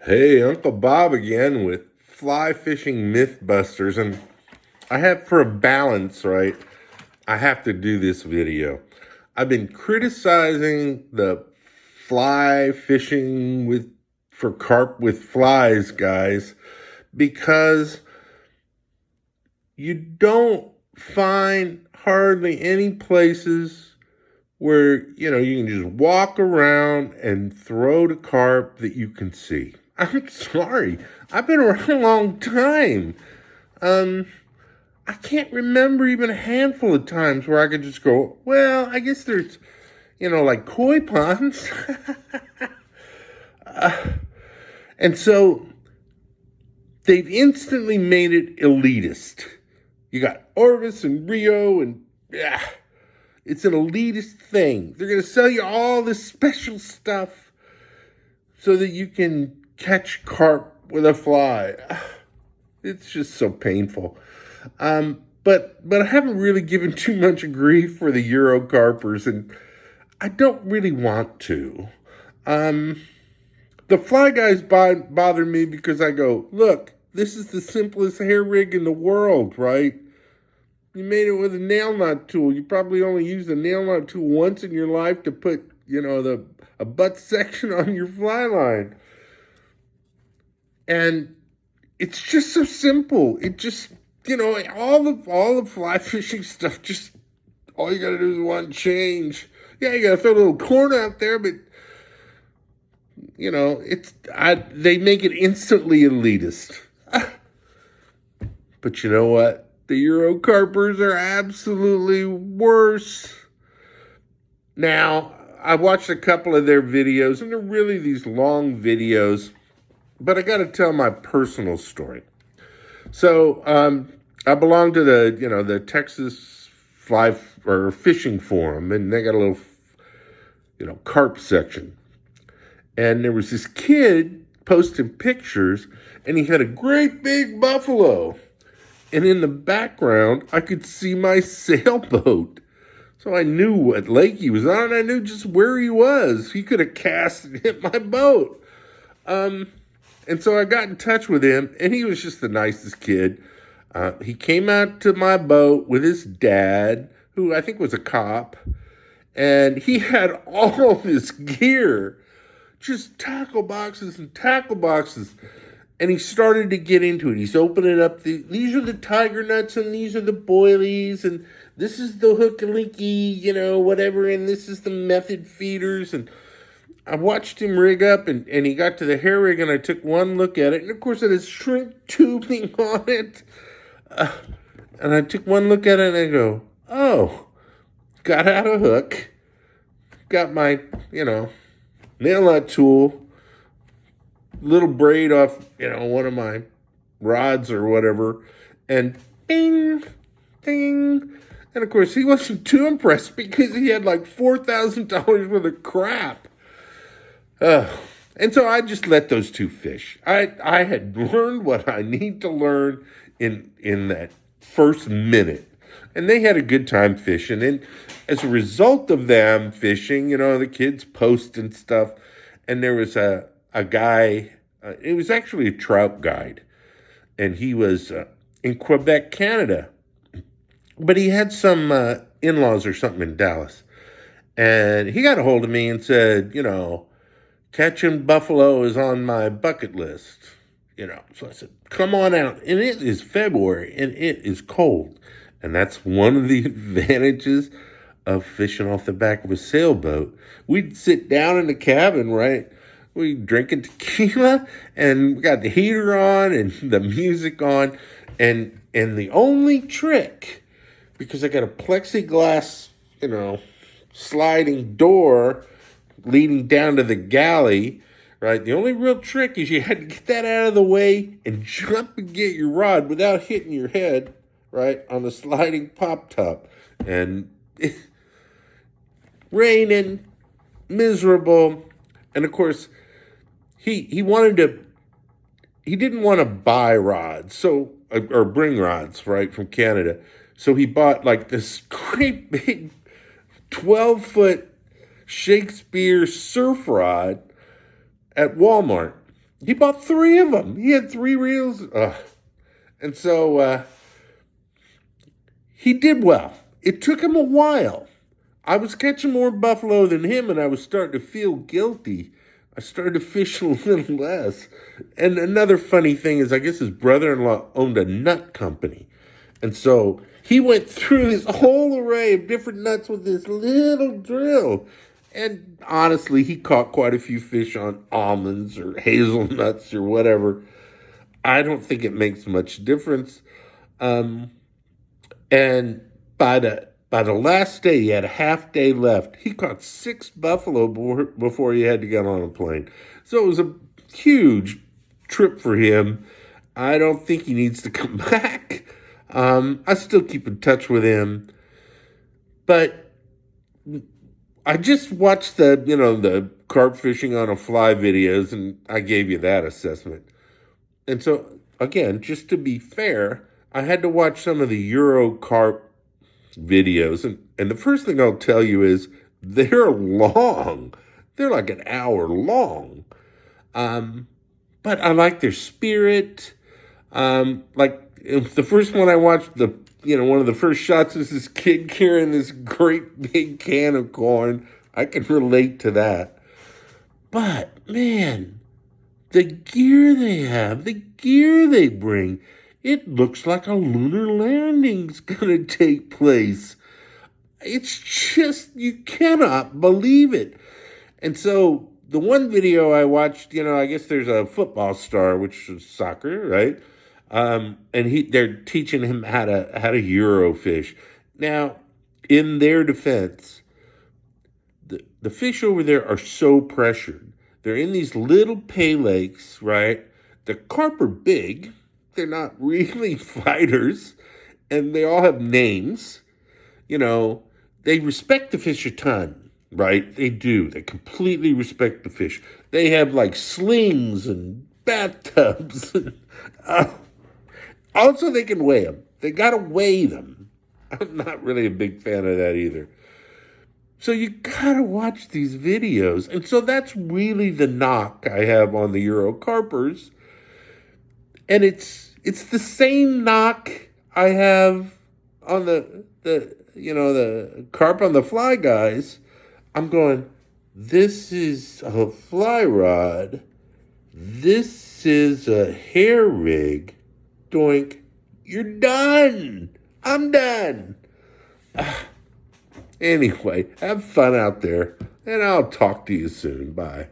Hey, Uncle Bob again with fly fishing mythbusters, and I have for a balance, right? I have to do this video. I've been criticizing the fly fishing for carp with flies, guys, because you don't find hardly any places where, you can just walk around and throw the carp that you can see. I'm sorry. I've been around a long time. I can't remember even a handful of times where I could just go, well, I guess there's, like koi ponds. And so they've instantly made it elitist. You got Orvis and Rio and it's an elitist thing. They're going to sell you all this special stuff so that you can catch carp with a fly. It's just so painful. But I haven't really given too much grief for the Euro carpers, and I don't really want to. The fly guys bother me because I go, look, this is the simplest hair rig in the world, right? You made it with a nail knot tool. You probably only used a nail knot tool once in your life to put, a butt section on your fly line. And it's just so simple. It just, all the fly fishing stuff, just all you gotta do is one change. Yeah, you gotta throw a little corn out there, but they make it instantly elitist. But you know what? The Euro carpers are absolutely worse. Now, I watched a couple of their videos, and they're really these long videos, but I got to tell my personal story. So, I belong to the Texas Fishing Forum, and they got a little, carp section. And there was this kid posting pictures, and he had a great big buffalo. And in the background, I could see my sailboat. So I knew what lake he was on, and I knew just where he was. He could have cast and hit my boat. And so I got in touch with him, and he was just the nicest kid. He came out to my boat with his dad, who I think was a cop, and he had all of his gear, just tackle boxes and tackle boxes. And he started to get into it. He's opening up these are the tiger nuts, and these are the boilies, and this is the hook and leaky, whatever, and this is the method feeders. And I watched him rig up, and he got to the hair rig, and I took one look at it, and of course it has shrink tubing on it. And I took one look at it, and I go, oh, got out a hook, got my, nail nut tool, little braid off, one of my rods or whatever, and bing, ding. And of course, he wasn't too impressed because he had like $4,000 worth of crap. And so I just let those two fish. I had learned what I need to learn in that first minute. And they had a good time fishing. And as a result of them fishing, the kids posting stuff, and there was a guy, it was actually a trout guide, and he was in Quebec, Canada, but he had some in-laws or something in Dallas, and he got a hold of me and said, catching buffalo is on my bucket list, so I said, come on out, and it is February, and it is cold, and that's one of the advantages of fishing off the back of a sailboat. We'd sit down in the cabin, right? We drinking tequila, and we got the heater on and the music on, and the only trick, because I got a plexiglass, sliding door leading down to the galley, right? The only real trick is you had to get that out of the way and jump and get your rod without hitting your head, right, on the sliding pop top. And raining, miserable, and of course, he didn't want to buy rods, or bring rods, right, from Canada. So he bought like this great big 12-foot Shakespeare surf rod at Walmart. He bought 3 of them. He had 3 reels. And so he did well. It took him a while. I was catching more buffalo than him, and I was starting to feel guilty. I started to fish a little less. And another funny thing is, I guess his brother-in-law owned a nut company. And so he went through this whole array of different nuts with this little drill. And honestly, he caught quite a few fish on almonds or hazelnuts or whatever. I don't think it makes much difference. And by the last day, he had a half day left. He caught 6 buffalo before he had to get on a plane. So it was a huge trip for him. I don't think he needs to come back. I still keep in touch with him. But I just watched the carp fishing on a fly videos, and I gave you that assessment. And so, again, just to be fair, I had to watch some of the Euro carp videos. And the first thing I'll tell you is they're long. They're like an hour long. But I like their spirit. The first one I watched, one of the first shots is this kid carrying this great big can of corn. I can relate to that. But, man, the gear they have, the gear they bring, it looks like a lunar landing's going to take place. It's just, you cannot believe it. And so the one video I watched, I guess there's a football star, which is soccer, right? And they're teaching him how to Euro fish. Now, in their defense, the fish over there are so pressured. They're in these little pay lakes, right? The carp are big. They're not really fighters. And they all have names. They respect the fish a ton, right? They do. They completely respect the fish. They have like slings and bathtubs. Also, they can weigh them. They got to weigh them. I'm not really a big fan of that either. So you got to watch these videos. And so that's really the knock I have on the Euro carpers. And it's the same knock I have on the carp on the fly guys. I'm going, this is a fly rod. This is a hair rig. Doink. You're done. I'm done. Anyway, have fun out there, and I'll talk to you soon. Bye.